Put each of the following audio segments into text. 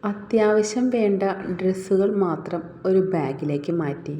അത്യാവശ്യം വേണ്ട ഡ്രസ്സുകൾ മാത്രം ഒരു ബാഗിലേക്ക് മാറ്റി.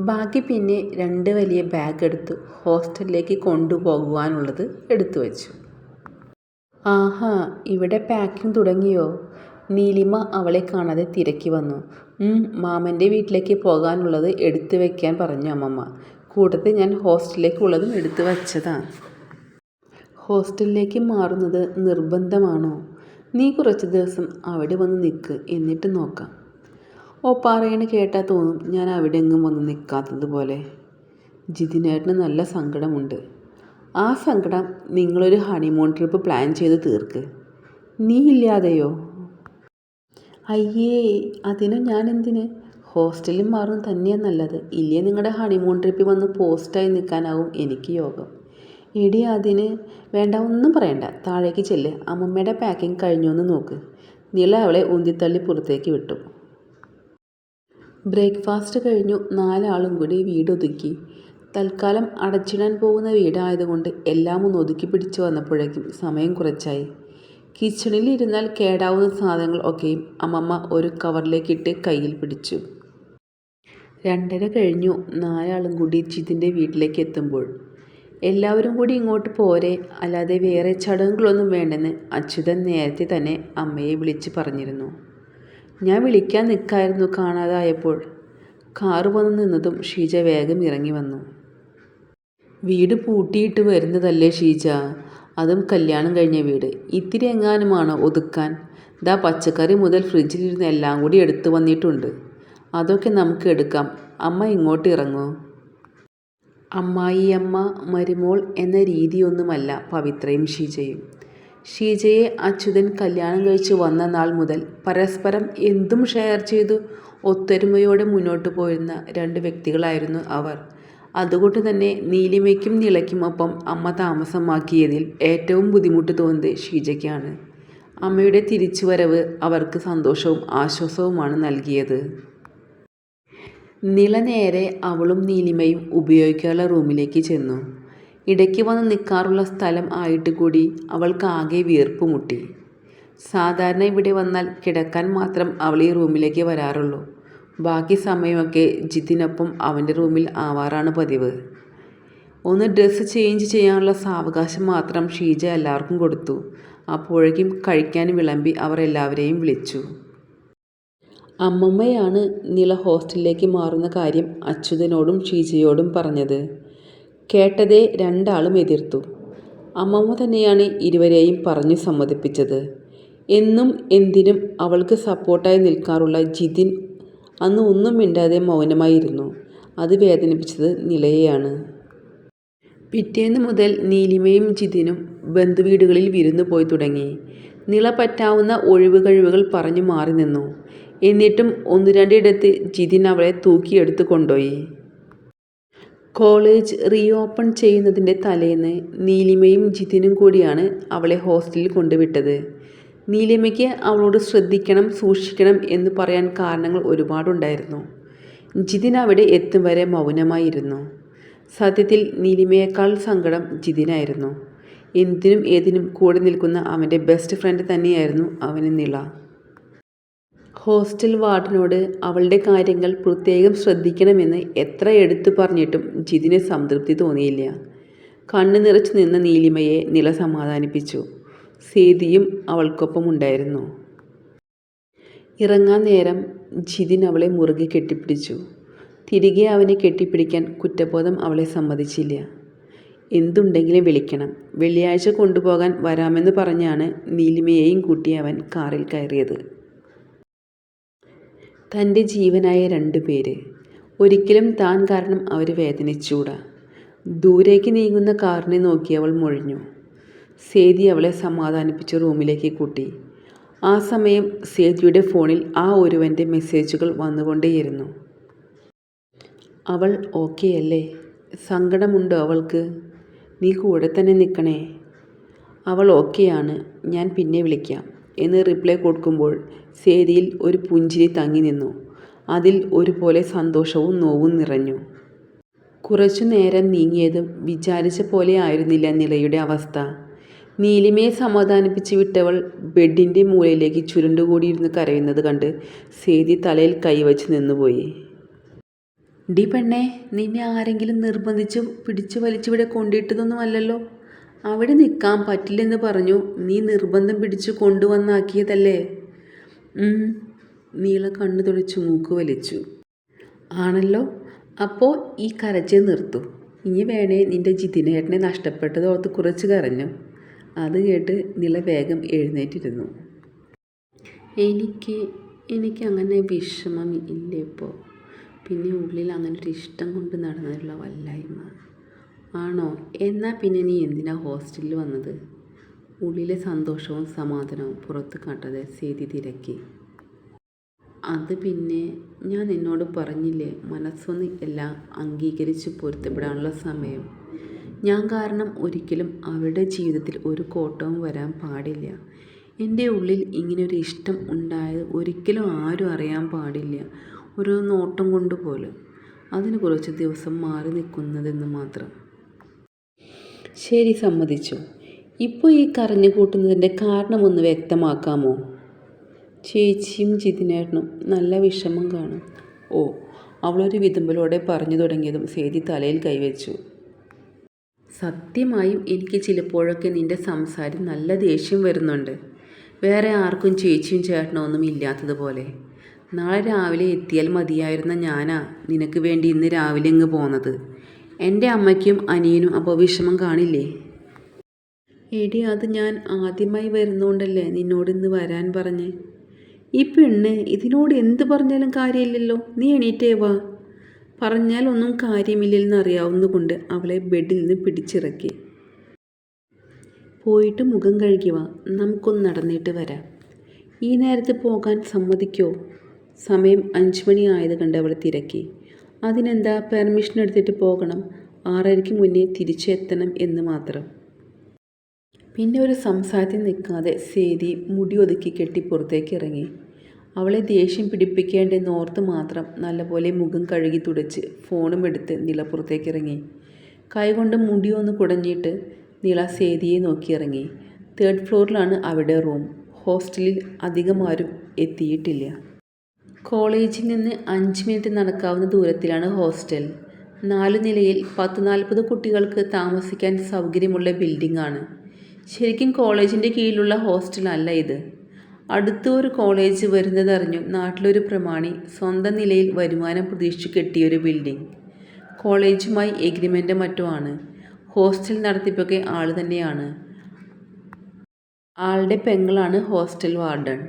ബാക്കി പിന്നെ 2 വലിയ ബാഗ് എടുത്ത് ഹോസ്റ്റലിലേക്ക് കൊണ്ടുപോകുവാനുള്ളത് എടുത്തു വച്ചു. "ആഹാ, ഇവിടെ പാക്കിങ് തുടങ്ങിയോ?" നീലിമ അവളെ കാണാതെ തിരക്കി വന്നു. മാമൻ്റെ വീട്ടിലേക്ക് പോകാനുള്ളത് എടുത്തു വയ്ക്കാൻ പറഞ്ഞു അമ്മമ്മ. കൂട്ടത്തിൽ ഞാൻ ഹോസ്റ്റലിലേക്കുള്ളതും എടുത്തു വച്ചതാ." "ഹോസ്റ്റലിലേക്ക് മാറുന്നത് നിർബന്ധമാണോ? നീ കുറച്ച് ദിവസം അവിടെ വന്ന് നിൽക്ക്, എന്നിട്ട് നോക്കാം." "ഓ, പറയണ കേട്ടാൽ തോന്നും ഞാൻ അവിടെ എങ്ങും വന്ന് നിൽക്കാത്തത് പോലെ." ജിതിനേട്ടന് നല്ല സങ്കടമുണ്ട്. "ആ സങ്കടം നിങ്ങളൊരു ഹണിമൂൺ ട്രിപ്പ് പ്ലാൻ ചെയ്ത് തീർക്ക്." "നീ ഇല്ലാതെയോ?" "അയ്യേ, അതിനു ഞാനെന്തിന്? ഹോസ്റ്റലിൽ മാറുന്നത് തന്നെയാണ് നല്ലത്. ഇല്ലേ നിങ്ങളുടെ ഹണിമൂൺ ട്രിപ്പിൽ വന്ന് പോസ്റ്റായി നിൽക്കാനാവും എനിക്ക് യോഗം." "എടി, അതിന് വേണ്ട, ഒന്നും പറയണ്ട. താഴേക്ക് ചെല്ല്, അമ്മമ്മയുടെ പാക്കിങ് കഴിഞ്ഞോന്ന് നോക്ക്." നില അവളെ ഉന്തിത്തള്ളി പുറത്തേക്ക് വിട്ടു. ബ്രേക്ക്ഫാസ്റ്റ് കഴിഞ്ഞു 4 ആളും കൂടി വീടൊതുക്കി. തൽക്കാലം അടച്ചിടാൻ പോകുന്ന വീടായതുകൊണ്ട് എല്ലാം ഒന്ന് ഒതുക്കി പിടിച്ചു വന്നപ്പോഴേക്കും സമയം കുറച്ചായി. കിച്ചണിൽ ഇരുന്നാൽ കേടാവുന്ന സാധനങ്ങൾ ഒക്കെയും അമ്മമ്മ ഒരു കവറിലേക്കിട്ട് കയ്യിൽ പിടിച്ചു. 2:30 കഴിഞ്ഞു 4 ആളും കൂടി ജിതിൻ്റെ വീട്ടിലേക്ക് എത്തുമ്പോൾ. "എല്ലാവരും കൂടി ഇങ്ങോട്ട് പോരെ, അല്ലാതെ വേറെ ചടങ്ങുകളൊന്നും വേണ്ടെന്ന് അച്യുതൻ നേരത്തെ തന്നെ അമ്മയെ വിളിച്ച് പറഞ്ഞിരുന്നു." "ഞാൻ വിളിക്കാൻ നിൽക്കായിരുന്നു കാണാതായപ്പോൾ." കാറ് വന്ന് നിന്നതും ഷീജ വേഗം ഇറങ്ങി വന്നു. "വീട് പൂട്ടിയിട്ട് വരുന്നതല്ലേ ഷീജ, അതും കല്യാണം കഴിഞ്ഞ വീട്. ഇത്തിരി എങ്ങാനുമാണോ ഒതുക്കാൻ? ദാ പച്ചക്കറി മുതൽ ഫ്രിഡ്ജിലിരുന്ന് എല്ലാം കൂടി എടുത്തു വന്നിട്ടുണ്ട്. അതൊക്കെ നമുക്ക് എടുക്കാം. അമ്മ ഇങ്ങോട്ട് ഇറങ്ങൂ." അമ്മായിയമ്മ മരുമോൾ എന്ന രീതിയൊന്നുമല്ല പവിത്രയും ഷീജയും. ഷീജയെ അച്യുതൻ കല്യാണം കഴിച്ചു വന്ന നാൾ മുതൽ പരസ്പരം എന്തും ഷെയർ ചെയ്തു ഒത്തൊരുമയോടെ മുന്നോട്ട് പോയിരുന്ന 2 വ്യക്തികളായിരുന്നു അവർ. അതുകൊണ്ട് തന്നെ നീലിമയ്ക്കും നിളയ്ക്കും ഒപ്പം അമ്മ താമസമാക്കിയതിൽ ഏറ്റവും ബുദ്ധിമുട്ട് തോന്നിയത് ഷീജയ്ക്കാണ്. അമ്മയുടെ തിരിച്ചുവരവ് അവർക്ക് സന്തോഷവും ആശ്വാസവുമാണ് നൽകിയത്. നിള നേരെ അവളും നീലിമയും ഉപയോഗിക്കാനുള്ള റൂമിലേക്ക് ചെന്നു. ഇടയ്ക്ക് വന്ന് നിൽക്കാറുള്ള സ്ഥലം ആയിട്ട് കൂടി അവൾക്കാകെ വീർപ്പ് മുട്ടി. സാധാരണ ഇവിടെ വന്നാൽ കിടക്കാൻ മാത്രം അവൾ ഈ റൂമിലേക്ക് വരാറുള്ളൂ. ബാക്കി സമയമൊക്കെ ജിതിനൊപ്പം അവൻ്റെ റൂമിൽ ആവാറാണ് പതിവ്. ഒന്ന് ഡ്രസ്സ് ചേഞ്ച് ചെയ്യാനുള്ള സാവകാശം മാത്രം ഷീജ എല്ലാവർക്കും കൊടുത്തു. അപ്പോഴേക്കും കഴിക്കാൻ വിളമ്പി അവർ എല്ലാവരെയും വിളിച്ചു. അമ്മമ്മയാണ് നിള ഹോസ്റ്റലിലേക്ക് മാറുന്ന കാര്യം അച്യുതനോടും ഷീജയോടും പറഞ്ഞത്. കേട്ടതേ 2 ആളും എതിർത്തു. അമ്മമ്മ തന്നെയാണ് ഇരുവരെയും പറഞ്ഞു സമ്മതിപ്പിച്ചത്. എന്നും എന്തിനും അവൾക്ക് സപ്പോർട്ടായി നിൽക്കാറുള്ള ജിതിൻ അന്ന് ഒന്നും മിണ്ടാതെ മൗനമായിരുന്നു. അത് വേദനിപ്പിച്ചത് നിളയെയാണ്. പിറ്റേന്ന് മുതൽ നീലിമയും ജിതിനും ബന്ധുവീടുകളിൽ വിരുന്നു പോയി തുടങ്ങി. നിള പറ്റാവുന്ന ഒഴിവ് കഴിവുകൾ പറഞ്ഞു മാറി നിന്നു. എന്നിട്ടും 1-2 ഇടത്ത് ജിതിൻ അവളെ തൂക്കിയെടുത്ത് കൊണ്ടുപോയി. കോളേജ് റീഓപ്പൺ ചെയ്യുന്നതിൻ്റെ തലേന്ന് നീലിമയും ജിതിനും കൂടിയാണ് അവളെ ഹോസ്റ്റലിൽ കൊണ്ടുവിട്ടത്. നീലിമയ്ക്ക് അവളോട് ശ്രദ്ധിക്കണം, സൂക്ഷിക്കണം എന്ന് പറയാൻ കാരണങ്ങൾ ഒരുപാടുണ്ടായിരുന്നു. ജിതിൻ അവിടെ എത്തും വരെ മൗനമായിരുന്നു. സത്യത്തിൽ നീലിമയേക്കാൾ സങ്കടം ജിതിനായിരുന്നു. എന്തിനും ഏതിനും കൂടെ നിൽക്കുന്ന അവൻ്റെ ബെസ്റ്റ് ഫ്രണ്ട് തന്നെയായിരുന്നു അവന് നിള. ഹോസ്റ്റൽ വാർഡനോട് അവളുടെ കാര്യങ്ങൾ പ്രത്യേകം ശ്രദ്ധിക്കണമെന്ന് എത്ര എടുത്തു പറഞ്ഞിട്ടും ജിതിന് സംതൃപ്തി തോന്നിയില്ല. കണ്ണു നിറച്ചു നിന്ന നീലിമയെ നിള സമാധാനിപ്പിച്ചു. സേതിയും അവൾക്കൊപ്പം ഉണ്ടായിരുന്നു. ഇറങ്ങാൻ നേരം ജിതിൻ അവളെ മുറുകെ കെട്ടിപ്പിടിച്ചു. തിരികെ അവനെ കെട്ടിപ്പിടിക്കാൻ കുറ്റബോധം അവളെ സമ്മതിച്ചില്ല. എന്തുണ്ടെങ്കിലും വിളിക്കണം. വെള്ളിയാഴ്ച കൊണ്ടുപോകാൻ വരാമെന്ന് പറഞ്ഞാണ് നീലിമയെയും കൂട്ടി അവൻ കാറിൽ കയറിയത്. തൻ്റെ ജീവനായ 2 പേര്. ഒരിക്കലും താൻ കാരണം അവർ വേദനിച്ചൂടാ. ദൂരേക്ക് നീങ്ങുന്ന കാറിനെ നോക്കി അവൾ മൊഴിഞ്ഞു. സേതി അവളെ സമാധാനിപ്പിച്ച് റൂമിലേക്ക് കൂട്ടി. ആ സമയം സേതിയുടെ ഫോണിൽ ആ ഒരുവൻ്റെ മെസ്സേജുകൾ വന്നുകൊണ്ടേയിരുന്നു. "അവൾ ഓക്കെ അല്ലേ? സങ്കടമുണ്ടോ അവൾക്ക്? നീ കൂടെ തന്നെ നിൽക്കണേ." "അവൾ ഓക്കെയാണ്, ഞാൻ പിന്നെ വിളിക്കാം" എന്ന് റിപ്ലൈ കൊടുക്കുമ്പോൾ സേതിയിൽ ഒരു പുഞ്ചിരി തങ്ങി നിന്നു. അതിൽ ഒരുപോലെ സന്തോഷവും നോവും നിറഞ്ഞു. കുറച്ചു നേരം നീങ്ങിയതും വിചാരിച്ച പോലെ ആയിരുന്നില്ല നിളയുടെ അവസ്ഥ. നീലിമയെ സമാധാനിപ്പിച്ച് വിട്ടവൾ ബെഡിൻ്റെ മൂലയിലേക്ക് ചുരുണ്ടുകൂടിയിരുന്ന് കരയുന്നത് കണ്ട് സേതി തലയിൽ കൈവച്ച് നിന്നുപോയി. ഡി പെണ്ണേ, നിന്നെ ആരെങ്കിലും നിർബന്ധിച്ച് പിടിച്ചു വലിച്ചിവിടെ കൊണ്ടിട്ടതൊന്നുമല്ലല്ലോ. അവിടെ നിൽക്കാൻ പറ്റില്ലെന്ന് പറഞ്ഞു നീ നിർബന്ധം പിടിച്ചു കൊണ്ടുവന്നാക്കിയതല്ലേ? നീള കണ്ണു തുടച്ചു മൂക്ക് വലിച്ചു. ആണല്ലോ, അപ്പോൾ ഈ കരച്ചിൽ നിർത്തൂ. ഇനി വേണേ നിൻ്റെ ജിതിനേട്ടനെ നഷ്ടപ്പെട്ടതോർത്ത് കുറച്ച് കരഞ്ഞു. അത് കേട്ട് നിള വേഗം എഴുന്നേറ്റിരുന്നു. എനിക്കങ്ങനെ വിഷമം ഇല്ല ഇപ്പോൾ. പിന്നെ ഉള്ളിൽ അങ്ങനെ ഒരു ഇഷ്ടം കൊണ്ട് നടന്നിട്ടുള്ള വല്ലായ്മ. ആണോ? എന്നാൽ പിന്നെ നീ എന്തിനാ ഹോസ്റ്റലിൽ വന്നത്? ഉള്ളിലെ സന്തോഷവും സമാധാനവും പുറത്ത് കാട്ടാതെ സേതി തിരക്കി. അത് പിന്നെ ഞാൻ നിന്നോട് പറഞ്ഞില്ലേ, മനസ്സൊന്ന് എല്ലാം അംഗീകരിച്ച് പൊരുത്തപ്പെടാനുള്ള സമയം. ഞാൻ കാരണം ഒരിക്കലും അവരുടെ ജീവിതത്തിൽ ഒരു കോട്ടവും വരാൻ പാടില്ല. എൻ്റെ ഉള്ളിൽ ഇങ്ങനൊരു ഇഷ്ടം ഉണ്ടായത് ഒരിക്കലും ആരും അറിയാൻ പാടില്ല. ഒരു നോട്ടം കൊണ്ട് പോലും. അതിന് കുറച്ച് ദിവസം മാറി നിൽക്കുന്നതെന്ന് മാത്രം. ശരി, സമ്മതിച്ചു. ഇപ്പോൾ ഈ കരഞ്ഞു കൂട്ടുന്നതിൻ്റെ കാരണമൊന്ന് വ്യക്തമാക്കാമോ? ചേച്ചിയും ജിതിനേട്ടനും നല്ല വിഷമം കാണും. ഓ, അവളൊരു വിതുമ്പലോടെ പറഞ്ഞു തുടങ്ങിയതും സേതി തലയിൽ കൈവച്ചു. സത്യമായും എനിക്ക് ചിലപ്പോഴൊക്കെ നിൻ്റെ സംസാരം നല്ല ദേഷ്യം വരുന്നുണ്ട്. വേറെ ആർക്കും ചേച്ചിയും ചേട്ടനോ ഒന്നും ഇല്ലാത്തതുപോലെ. നാളെ രാവിലെ എത്തിയാൽ മതിയായിരുന്ന ഞാനാ നിനക്ക് വേണ്ടി ഇന്ന് രാവിലെ ഇങ്ങ് പോന്നത്. എൻ്റെ അമ്മയ്ക്കും അനിയനും അപ്പോൾ വിഷമം കാണില്ലേ? എടി, അത് ഞാൻ ആദ്യമായി വരുന്നോണ്ടല്ലേ നിന്നോട് ഇന്ന് വരാൻ പറഞ്ഞേ. ഈ പെണ്ണ് ഇതിനോട് എന്ത് പറഞ്ഞാലും കാര്യമില്ലല്ലോ. നീ എണീറ്റേ വാ. പറഞ്ഞാൽ ഒന്നും കാര്യമില്ലെന്ന് അറിയാവുന്നതുകൊണ്ട് അവളെ ബെഡിൽ നിന്ന് പിടിച്ചിറക്കി. പോയിട്ട് മുഖം കഴുകി വാ, നമുക്കൊന്ന് നടന്നിട്ട് വരാം. ഈ നേരത്ത് പോകാൻ സമ്മതിക്കോ? സമയം 5 മണി ആയത് കണ്ട് അവൾ തിരക്കി. അതിനെന്താ, പെർമിഷൻ എടുത്തിട്ട് പോകണം. 6:30 മുന്നേ തിരിച്ചെത്തണം എന്ന് മാത്രം. പിന്നെ ഒരു സംസാരത്തിൽ നിൽക്കാതെ സേതി മുടി ഒതുക്കി കെട്ടി പുറത്തേക്ക് ഇറങ്ങി. അവളെ ദേഷ്യം പിടിപ്പിക്കേണ്ടെന്ന് ഓർത്ത് മാത്രം നല്ലപോലെ മുഖം കഴുകി തുടച്ച് ഫോണും എടുത്ത് നിള പുറത്തേക്ക് ഇറങ്ങി. കൈകൊണ്ട് മുടിയൊന്ന് കുടഞ്ഞിട്ട് നിള സേതിയെ നോക്കിയിറങ്ങി. 3rd ഫ്ലോറിലാണ് അവരുടെ റൂം. ഹോസ്റ്റലിൽ അധികം ആരും എത്തിയിട്ടില്ല. കോളേജിൽ നിന്ന് 5 മിനിറ്റ് നടക്കാവുന്ന ദൂരത്തിലാണ് ഹോസ്റ്റൽ. 4 നിലയിൽ 10-40 കുട്ടികൾക്ക് താമസിക്കാൻ സൗകര്യമുള്ള ബിൽഡിംഗ് ആണ്. ശരിക്കും കോളേജിൻ്റെ കീഴിലുള്ള ഹോസ്റ്റലല്ല ഇത്. അടുത്ത് ഒരു കോളേജ് വരുന്നതറിഞ്ഞു നാട്ടിലൊരു പ്രമാണി സ്വന്തം നിലയിൽ വരുമാനം പ്രതീക്ഷിച്ചു കെട്ടിയൊരു ബിൽഡിംഗ്. കോളേജുമായി എഗ്രിമെൻ്റ് മറ്റോ ആണ്. ഹോസ്റ്റൽ നടത്തിപ്പൊക്കെ ആൾ തന്നെയാണ്. ആളുടെ പെങ്ങളാണ് ഹോസ്റ്റൽ വാർഡൻ.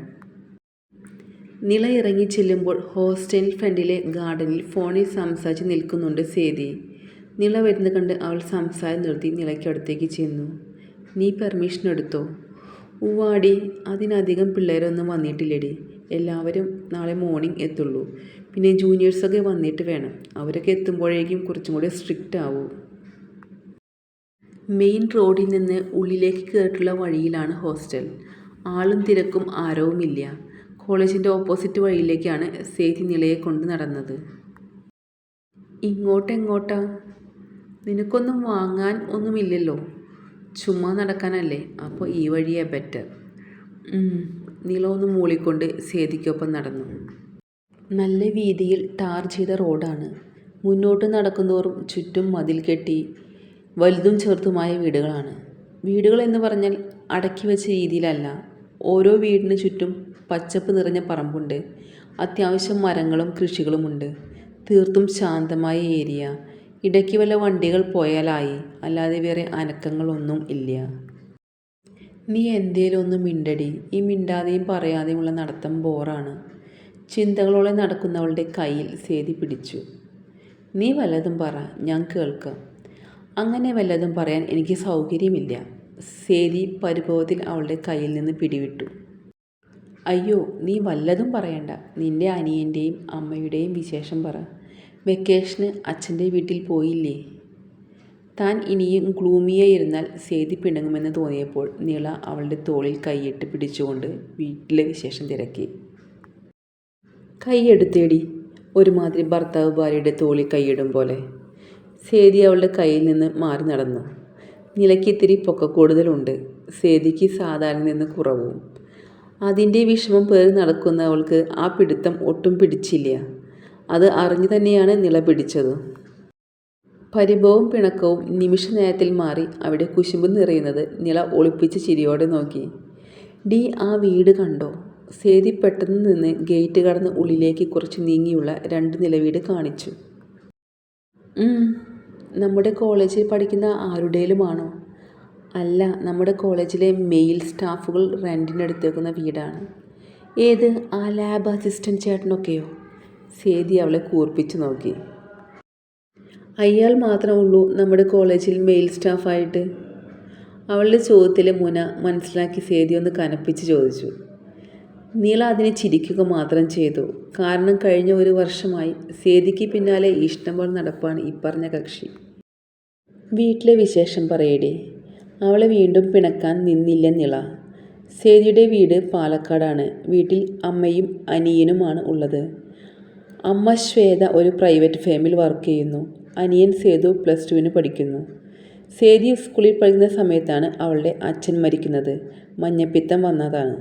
നിള ഇറങ്ങി ചെല്ലുമ്പോൾ ഹോസ്റ്റൽ ഫ്രണ്ടിലെ ഗാർഡനിൽ ഫോണിൽ സംസാരിച്ച് നിൽക്കുന്നുണ്ട് സേതി. നിള വരുന്നത് കണ്ട് അവൾ സംസാരം നിർത്തി നിളയ്ക്കടുത്തേക്ക് ചെന്നു. നീ പെർമിഷൻ എടുത്തോ? ഉവാടി, അതിനധികം പിള്ളേരൊന്നും വന്നിട്ടില്ലടി. എല്ലാവരും നാളെ മോർണിംഗ് എത്തുള്ളൂ. പിന്നെ ജൂനിയേഴ്സൊക്കെ വന്നിട്ട് വേണം. അവരൊക്കെ എത്തുമ്പോഴേക്കും കുറച്ചും കൂടി സ്ട്രിക്റ്റ് ആവും. മെയിൻ റോഡിൽ നിന്ന് ഉള്ളിലേക്ക് കയറിയിട്ടുള്ള വഴിയിലാണ് ഹോസ്റ്റൽ. ആളും തിരക്കും ആരവുമില്ല. കോളേജിൻ്റെ ഓപ്പോസിറ്റ് വഴിയിലേക്കാണ് സേതി നിളയെ കൊണ്ട് നടന്നത്. ഇങ്ങോട്ടെങ്ങോട്ടാ? നിനക്കൊന്നും വാങ്ങാൻ ഒന്നുമില്ലല്ലോ. ചുമ്മാ നടക്കാനല്ലേ? അപ്പോൾ ഈ വഴിയാ ബെറ്റർ. നിള ഒന്ന് മൂളിക്കൊണ്ട് സേതിക്കൊപ്പം നടന്നു. നല്ല വീതിയിൽ ടാർ ചെയ്ത റോഡാണ്. മുന്നോട്ട് നടക്കുന്തോറും ചുറ്റും മതിൽ കെട്ടി വലുതും ചെറുതുമായ വീടുകളാണ്. വീടുകൾ എന്ന് പറഞ്ഞാൽ അടക്കി വെച്ച രീതിയിലല്ല. ഓരോ വീടിന് ചുറ്റും പച്ചപ്പ് നിറഞ്ഞ പറമ്പുണ്ട്. അത്യാവശ്യം മരങ്ങളും കൃഷികളുമുണ്ട്. തീർത്തും ശാന്തമായ ഏരിയ. ഇടയ്ക്ക് വല്ല വണ്ടികൾ പോയാലായി, അല്ലാതെ വേറെ അനക്കങ്ങളൊന്നും ഇല്ല. നീ എന്തേലും ഒന്ന് മിണ്ടടി. ഈ മിണ്ടാതെയും പറയാതെയുമുള്ള നടത്തം ബോറാണ്. ചിന്തകളോടെ നടക്കുന്നവളുടെ കയ്യിൽ സേതി പിടിച്ചു. നീ വല്ലതും പറ, ഞാൻ കേൾക്കാം. അങ്ങനെ വല്ലതും പറയാൻ എനിക്ക് സൗകര്യമില്ല. സേതി പരിഭവത്തിൽ അവളുടെ കയ്യിൽ നിന്ന് പിടിവിട്ടു. അയ്യോ, നീ വല്ലതും പറയണ്ട. നിൻ്റെ അനിയൻ്റെയും അമ്മയുടെയും വിശേഷം പറ. വെക്കേഷന് അച്ഛൻ്റെ വീട്ടിൽ പോയില്ലേ? താൻ ഇനിയും ഗ്ലൂമിയായിരുന്നാൽ സേതി പിണങ്ങുമെന്ന് തോന്നിയപ്പോൾ നിള അവളുടെ തോളിൽ കൈയിട്ട് പിടിച്ചുകൊണ്ട് വീട്ടിലെ വിശേഷം തിരക്കി. കൈയെടുത്തേടി. ഒരുമാതിരി ഭർത്താവ് ഭാര്യയുടെ തോളിൽ കൈയിടും പോലെ. സേതി അവളുടെ കയ്യിൽ നിന്ന് മാറി നടന്നു. നിലയ്ക്ക് ഇത്തിരി പൊക്കക്കൂടുതലുണ്ട്, സേതിക്ക് സാധാരണ നിന്ന് കുറവും. അതിൻ്റെ വിഷമം പേറി നടക്കുന്നവൾക്ക് ആ പിടുത്തം ഒട്ടും പിടിച്ചില്ല. അത് അറിഞ്ഞു തന്നെയാണ് നില പിടിച്ചത്. പരിഭവവും പിണക്കവും നിമിഷ നേരത്തിൽ മാറി അവിടെ കുശുമ്പ് നിറയുന്നത് നില ഒളിപ്പിച്ച് ചിരിയോടെ നോക്കി. ഡി, ആ വീട് കണ്ടോ? സേതി പെട്ടെന്ന് നിന്ന് ഗേറ്റ് കടന്ന് ഉള്ളിലേക്ക് കുറച്ച് നീങ്ങിയുള്ള 2 നില വീട് കാണിച്ചു. നമ്മുടെ കോളേജിൽ പഠിക്കുന്ന ആരുടേലുമാണോ? അല്ല, നമ്മുടെ കോളേജിലെ മെയിൽ സ്റ്റാഫുകൾ റെൻറ്റിനെടുത്തേക്കുന്ന വീടാണ്. ഏത്, ആ ലാബ് അസിസ്റ്റൻറ്റ് ചേട്ടനൊക്കെയോ? സേതി അവളെ കൂർപ്പിച്ച് നോക്കി. അയാൾ മാത്രമുള്ളൂ നമ്മുടെ കോളേജിൽ മെയിൽ സ്റ്റാഫായിട്ട്? അവളുടെ ചോദ്യത്തിലെ മുന മനസ്സിലാക്കി സേതി ഒന്ന് കനപ്പിച്ച് ചോദിച്ചു. നീള അതിനെ ചിരിക്കുക മാത്രം ചെയ്തു. കാരണം കഴിഞ്ഞ 1 വർഷമായി സേതിക്ക് പിന്നാലെ ഇഷ്ടംപോലെ നടപ്പാണ് ഇപ്പറഞ്ഞ കക്ഷി. വീട്ടിലെ വിശേഷം പറയടി. അവളെ വീണ്ടും പിണക്കാൻ നിന്നില്ല നിള. സേതിയുടെ വീട് പാലക്കാടാണ്. വീട്ടിൽ അമ്മയും അനിയനുമാണ് ഉള്ളത്. അമ്മ ശ്വേത ഒരു പ്രൈവറ്റ് ഫേമിൽ വർക്ക് ചെയ്യുന്നു. അനിയൻ സേതു +2 പഠിക്കുന്നു. സേതി സ്കൂളിൽ പഠിക്കുന്ന സമയത്താണ് അവളുടെ അച്ഛൻ മരിക്കുന്നത്. മഞ്ഞപ്പിത്തം വന്നതാണ്.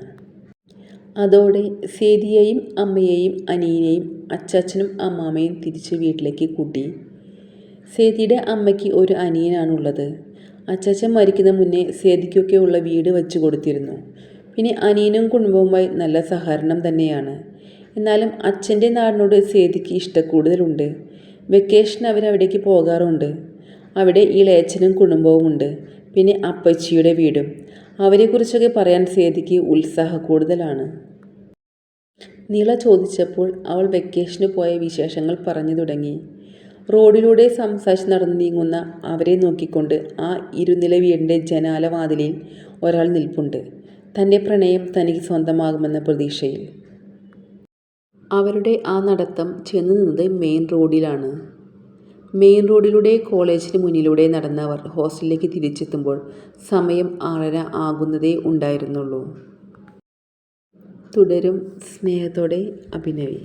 അതോടെ സേതിയെയും അമ്മയെയും അനിയനെയും അച്ചാച്ചനും അമ്മാമ്മയും തിരിച്ച് വീട്ടിലേക്ക് കൂട്ടി. സേതിയുടെ അമ്മയ്ക്ക് ഒരു അനിയനാണുള്ളത്. അച്ചാച്ചൻ മരിക്കുന്ന മുന്നേ സേതിക്കൊക്കെ ഉള്ള വീട് വെച്ച് കൊടുത്തിരുന്നു. പിന്നെ അനിയനും കുടുംബവുമായി നല്ല സഹകരണം തന്നെയാണ്. എന്നാലും അച്ഛൻ്റെ നാടിനോട് സേതിക്ക് ഇഷ്ടക്കൂടുതലുണ്ട്. വെക്കേഷൻ അവരവിടേക്ക് പോകാറുണ്ട്. അവിടെ ഇളയച്ചനും കുടുംബവുമുണ്ട്. പിന്നെ അപ്പച്ചിയുടെ വീടും. അവരെക്കുറിച്ചൊക്കെ പറയാൻ സേതിക്ക് ഉത്സാഹം കൂടുതലാണ്. നിള ചോദിച്ചപ്പോൾ അവൾ വെക്കേഷന് പോയ വിശേഷങ്ങൾ പറഞ്ഞു തുടങ്ങി. റോഡിലൂടെ സംസാരിച്ച് നടന്നു നീങ്ങുന്ന അവരെ നോക്കിക്കൊണ്ട് ആ 2 നില വീടിൻ്റെ ജനാലവാതിലിൽ ഒരാൾ നിൽപ്പുണ്ട്. തൻ്റെ പ്രണയം തനിക്ക് സ്വന്തമാകുമെന്ന പ്രതീക്ഷയിൽ. അവരുടെ ആ നടത്തം ചെന്നു നിന്നത് മെയിൻ റോഡിലാണ്. മെയിൻ റോഡിലൂടെ കോളേജിന് മുന്നിലൂടെ നടന്നവർ ഹോസ്റ്റലിലേക്ക് തിരിച്ചെത്തുമ്പോൾ സമയം 6:30 ആകുന്നതേ ഉണ്ടായിരുന്നുള്ളൂ. തുടരും. സ്നേഹത്തോടെ, അഭിനവി.